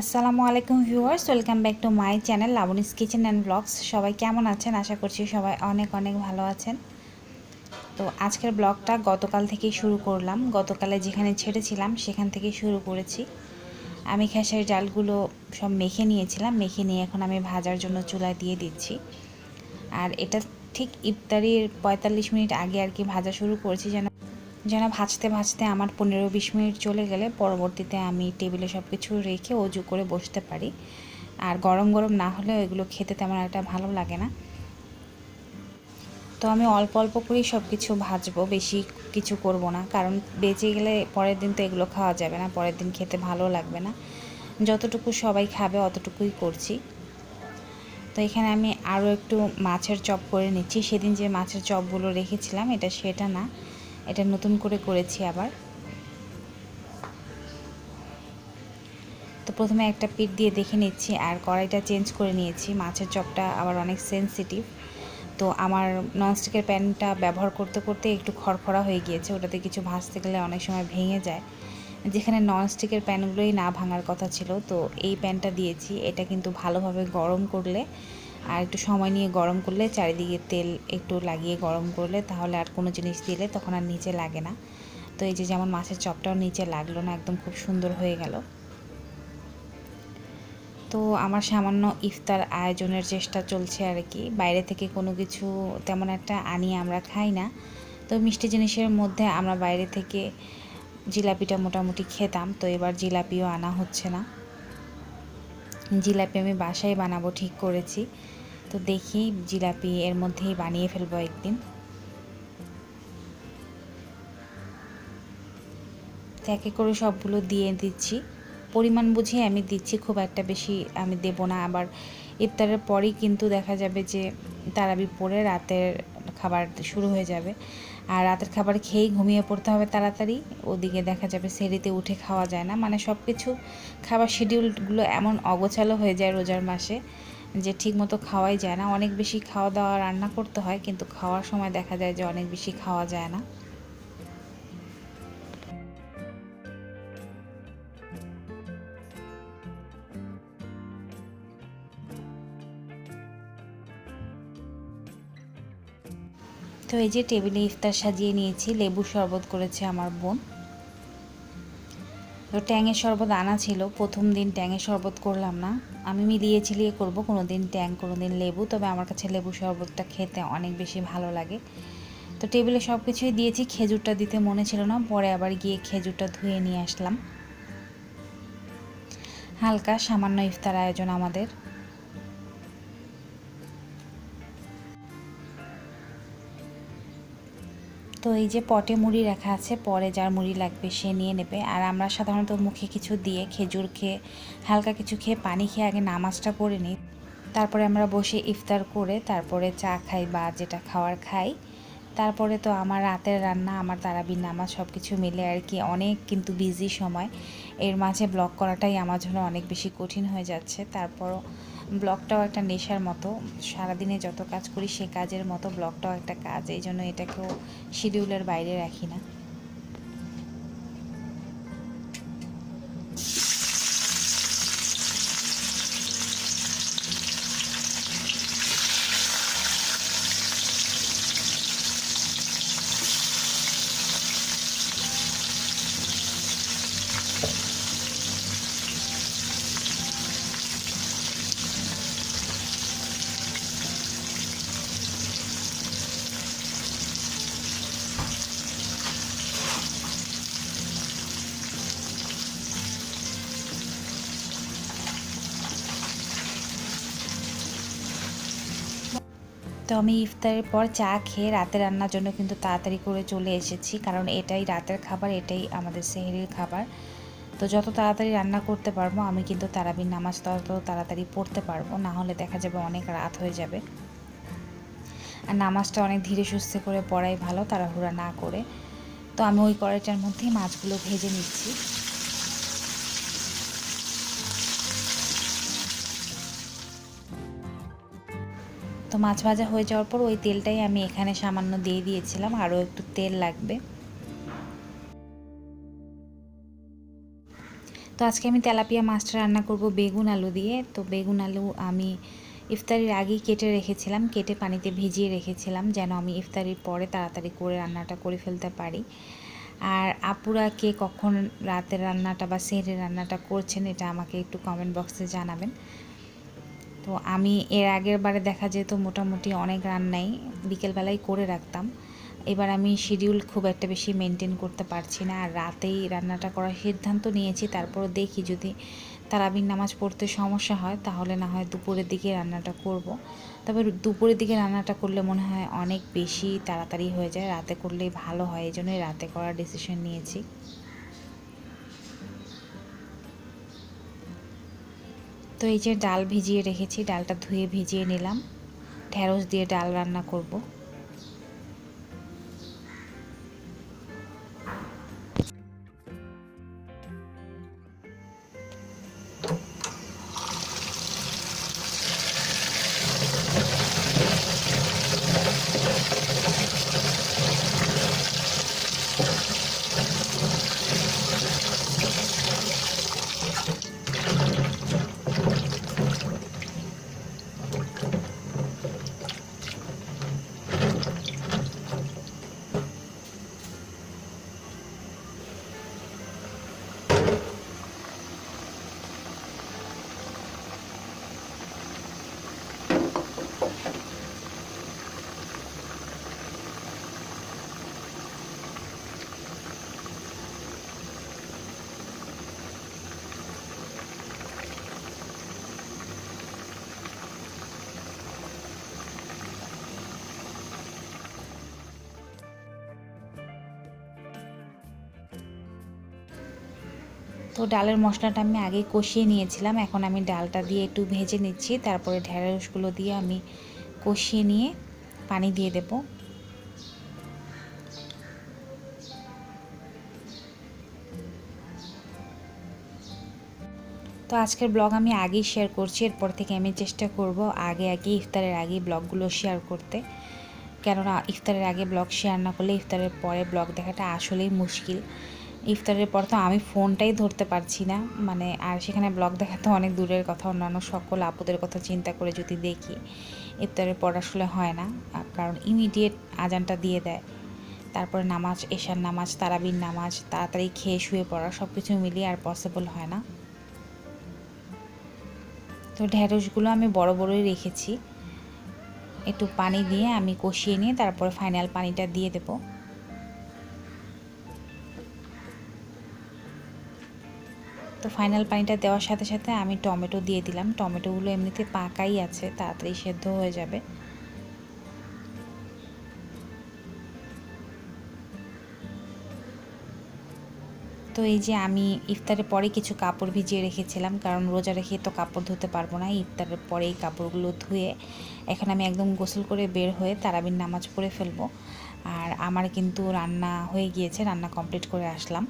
আসসালামু আলাইকুম viewers, welcome back to my channel Laboni kitchen and blogs. সবাই কেমন আছেন? আশা করছি সবাই অনেক অনেক ভালো আছেন। তো আজকের ব্লগটা গতকাল থেকেই শুরু করলাম। গতকালে যেখানে ছেড়েছিলাম সেখান থেকেই শুরু করেছি। আমি খেসারির ডালগুলো সব মেখে নিয়েছিলাম, মেখে নিয়ে এখন আমি ভাজার জন্য চুলায় দিয়ে দিচ্ছি। আর এটা ঠিক ইফতারির 45 মিনিট আগে আর কি ভাজা শুরু করেছি, যেন ভাজতে ভাজতে আমার 15-20 মিনিট চলে গেলে পরবর্তীতে আমি টেবিলে সব কিছু রেখে অজু করে বসতে পারি। আর গরম গরম না হলে এগুলো খেতে তেমন একটা ভালো লাগে না। তো আমি অল্প অল্প করেই সব কিছু ভাজবো, বেশি কিছু করব না, কারণ বেঁচে গেলে পরের দিন তো এগুলো খাওয়া যাবে না, পরের দিন খেতে ভালো লাগবে না। যতটুকু সবাই খাবে অতটুকুই করছি। তো এখানে আমি আরও একটু মাছের চপ করে নিচ্ছি। সেদিন যে মাছের চপগুলো রেখেছিলাম সেটা না, এটা নতুন করে করেছি আবার। তো প্রথমে একটা পিঠ দিয়ে দেখে নিচ্ছি আর কড়াইটা চেঞ্জ করে নিয়েছি। মাছের চপটা আবার অনেক সেনসিটিভ, তো আমার ননস্টিকের প্যানটা ব্যবহার করতে করতে একটু খড়খড়া হয়ে গিয়েছে। ওটাতে কিছু ভাজতে গেলে অনেক সময় ভেঙে যায়, যেখানে ননস্টিকের প্যানগুলোই না ভাঙার কথা ছিল। তো এই প্যানটা দিয়েছি, এটা কিন্তু ভালোভাবে গরম করলে আর একটু সময় নিয়ে গরম করলে, চারিদিকে তেল একটু লাগিয়ে গরম করলে, তাহলে আর কোনো জিনিস দিলে তখন আর নিচে লাগে না। তো এই যে যেমন মাছের চপটাও নিচে লাগলো না, একদম খুব সুন্দর হয়ে গেল। তো আমার সামান্য ইফতার আয়োজনের চেষ্টা চলছে আর কি। বাইরে থেকে কোনো কিছু তেমন একটা আনিয়ে আমরা খাই না। তো মিষ্টি জিনিসের মধ্যে আমরা বাইরে থেকে জিলাপিটা মোটামুটি খেতাম, তো এবার জিলাপিও আনা হচ্ছে না। জিলাপি আমি বাসায় বানাবো ঠিক করেছি, তো দেখি জিলাপি এর মধ্যেই বানিয়ে ফেলবো একদিন। তো একে করে সবগুলো দিয়ে দিচ্ছি, পরিমাণ বুঝে আমি দিচ্ছি, খুব একটা বেশি আমি দেব না। আবার ইফতারের পরেই কিন্তু দেখা যাবে যে তারাবি পড়ে রাতের খাবার শুরু হয়ে যাবে, আর রাতের খাবার খেয়েই ঘুমিয়ে পড়তে হবে তাড়াতাড়ি। ওদিকে দেখা যাবে সেহরিতে উঠে খাওয়া যায় না, মানে সব কিছু খাবার শিডিউলগুলো এমন অগোছালো হয়ে যায় রোজার মাসে যে ঠিকমতো খাওয়াই যায় না। অনেক বেশি খাওয়া দাওয়া রান্না করতে হয়, কিন্তু খাওয়ার সময় দেখা যায় যে অনেক বেশি খাওয়া যায় না। তো এই যে টেবিলে ইফতার সাজিয়ে নিয়েছি, লেবুর শরবত করেছে আমার বোন। তো ট্যাঙের শরবত আনা ছিল, প্রথম দিন ট্যাঙের শরবত করলাম না, আমি মিলিয়ে ঝিলিয়ে করবো, কোনো দিন ট্যাং কোনো দিন লেবু। তবে আমার কাছে লেবু শরবতটা খেতে অনেক বেশি ভালো লাগে। তো টেবিলে সব কিছুই দিয়েছি, খেজুরটা দিতে মনে ছিল না, পরে আবার গিয়ে খেজুরটা ধুয়ে নিয়ে আসলাম। হালকা সামান্য ইফতার আয়োজন আমাদের। তো এই যে পটে মুড়ি রাখা আছে, পরে যার মুড়ি লাগবে সে নিয়ে নেবে। আর আমরা সাধারণত মুখে কিছু দিয়ে, খেজুর খেয়ে হালকা কিছু খেয়ে পানি খেয়ে আগে নামাজটা পড়ে নিই, তারপরে আমরা বসে ইফতার করে তারপরে চা খাই বা যেটা খাওয়ার খাই। তারপরে তো আমার রাতের রান্না, আমার তারাবির নামাজ সব কিছু মিলে আর কি অনেক কিন্তু বিজি সময়। এর মাঝে ব্লগ করাটাই আমার জন্য অনেক বেশি কঠিন হয়ে যাচ্ছে। তারপরও ব্লগটাও একটা নেশার মতো, সারাদিনে যত কাজ করি সে কাজের মতো ব্লগটাও একটা কাজ, এই জন্য এটাকেও শিডিউলের বাইরে রাখি না। তো আমি ইফতারের পর চা খেয়ে রাতে রান্নার জন্য কিন্তু তাড়াতাড়ি করে চলে এসেছি, কারণ এটাই রাতের খাবার, এটাই আমাদের সেহরির খাবার। তো যত তাড়াতাড়ি রান্না করতে পারবো আমি কিন্তু তারাবির নামাজ তত তাড়াতাড়ি পড়তে পারবো, না হলে দেখা যাবে অনেক রাত হয়ে যাবে। আর নামাজটা অনেক ধীরে সুস্থে করে পড়াই ভালো, তাড়াহুড়া না করে। তো আমি ওই কড়াইটার মধ্যেই মাছগুলো ভেজে নিচ্ছি। তো মাছ ভাজা হয়ে যাওয়ার পর ওই তেলটাই আমি এখানে সামান্য দিয়ে দিয়েছিলাম, আরও একটু তেল লাগবে। তো আজকে আমি তেলাপিয়া মাছটা রান্না করব বেগুন আলু দিয়ে। তো বেগুন আলু আমি ইফতারির আগেই কেটে রেখেছিলাম, কেটে পানিতে ভিজিয়ে রেখেছিলাম যেন আমি ইফতারির পরে তাড়াতাড়ি করে রান্নাটা করে ফেলতে পারি। আর আপুরা কে কখন রাতের রান্নাটা বা সেহরির রান্নাটা করছেন এটা আমাকে একটু কমেন্ট বক্সে জানাবেন। তো আমি এর আগের বারে দেখা যেত মোটামুটি অনেক রান্নাই বিকেলবেলায় করে রাখতাম। এবার আমি শিডিউল খুব একটা বেশি মেনটেন করতে পারছি না, আর রাতেই রান্নাটা করার সিদ্ধান্ত নিয়েছি। তারপরও দেখি যদি তারাবির নামাজ পড়তে সমস্যা হয় তাহলে না হয় দুপুরের দিকে রান্নাটা করব। তবে দুপুরের দিকে রান্নাটা করলে মনে হয় অনেক বেশি তাড়াতাড়ি হয়ে যায়, রাতে করলেই ভালো হয়, এই জন্যই রাতে করার ডিসিশন নিয়েছি। তো এই যে ডাল ভিজিয়ে রেখেছি, ডালটা ধুয়ে ভিজিয়ে নিলাম, ঢেঁড়স দিয়ে ডাল রান্না করব। তো ডালের মশলাটা আমি আগে কষিয়ে নিয়েছিলাম, এখন আমি ডালটা দিয়ে একটু ভেজে নিচ্ছি, তারপরে ঢেঁড়সগুলো দিয়ে আমি কষিয়ে নিয়ে পানি দিয়ে দেব। তো আজকের ব্লগ আমি আগেই শেয়ার করছি, এরপর থেকে আমি চেষ্টা করব আগে ইফতারের আগে ব্লগগুলো শেয়ার করতে, কেননা ইফতারের আগে ব্লগ শেয়ার না করলে ইফতারের পরে ব্লগ দেখাটা আসলেই মুশকিল। ইফতারের পর তো আমি ফোনটাই ধরতে পারছি না, মানে আর সেখানে ব্লগ দেখা তো অনেক দূরের কথা, অন্যান্য সকল আপুদের কথা চিন্তা করে যদি দেখি ইফতারের পর আসলে হয় না, কারণ ইমিডিয়েট আজানটা দিয়ে দেয়, তারপরে নামাজ, এশার নামাজ, তারাবির নামাজ, তাড়াতাড়ি খেয়ে শুয়ে পড়া, সব কিছু মিলিয়ে আর পসিবল হয় না। তো ঢেঁড়সগুলো আমি বড় বড়ই রেখেছি, একটু পানি দিয়ে আমি কষিয়ে নিয়ে তারপরে ফাইনাল পানিটা দিয়ে দেব। তো ফাইনাল পানিটা দেওয়ার সাথে সাথে আমি টমেটো দিয়ে দিলাম, টমেটোগুলো এমনিতে পাকাই আছে, তাড়াতাড়ি সেদ্ধ হয়ে যাবে। তো এই যে আমি ইফতারের পরে কিছু কাপড় ভিজিয়ে রেখেছিলাম, কারণ রোজা রেখে তো কাপড় ধুতে পারবো না, ইফতারের পরে এই কাপড়গুলো ধুয়ে এখন আমি একদম গোসল করে বের হয়ে তারাবির নামাজ পড়ে ফেলবো। আর আমার কিন্তু রান্না হয়ে গিয়েছে, রান্না কমপ্লিট করে আসলাম।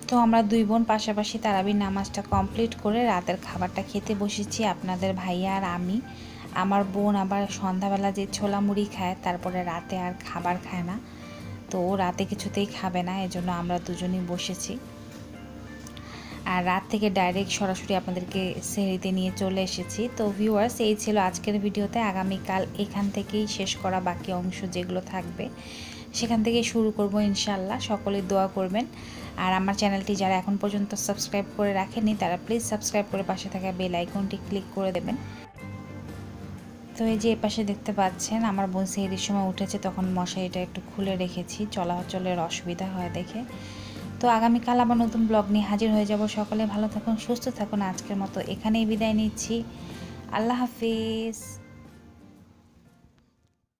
তো আমরা দুই বোন পাশাপাশি তারাবির নামাজটা কমপ্লিট করে রাতের খাবারটা খেতে বসেছি, আপনাদের ভাইয়া আর আমি। আমার বোন আবার সন্ধ্যাবেলা যে ছোলা মুড়ি খায় তারপরে রাতে আর খাবার খায় না, তো ও রাতে কিছুতেই খাবে না, এজন্য আমরা দুজনেই বসেছি। আর রাত থেকে ডাইরেক্ট সরাসরি আপনাদেরকে সেহরিতে নিয়ে চলে এসেছি। তো ভিউয়ার্স, এই ছিল আজকের ভিডিওতে। আগামীকাল এখান থেকেই শেষ করা বাকি অংশ যেগুলো থাকবে সেখান থেকে শুরু করব ইনশাল্লাহ। সকলে দোয়া করবেন। আর আমার চ্যানেলটি যারা এখন পর্যন্ত সাবস্ক্রাইব করে রাখেননি তারা প্লিজ সাবস্ক্রাইব করে পাশে থাকা বেল আইকনটি ক্লিক করে দেবেন। তো এই যে এপাশে দেখতে পাচ্ছেন আমার বোন সেহরির সময় উঠেছে, তখন মশারিটা একটু খুলে রেখেছি, চলাচলের অসুবিধা হয় দেখে। তো আগামীকাল আবার নতুন ব্লগ নিয়ে হাজির হয়ে যাব। সকলে ভালো থাকুন, সুস্থ থাকুন। আজকের মতো এখানেই বিদায় নিচ্ছি। আল্লাহ হাফিজ।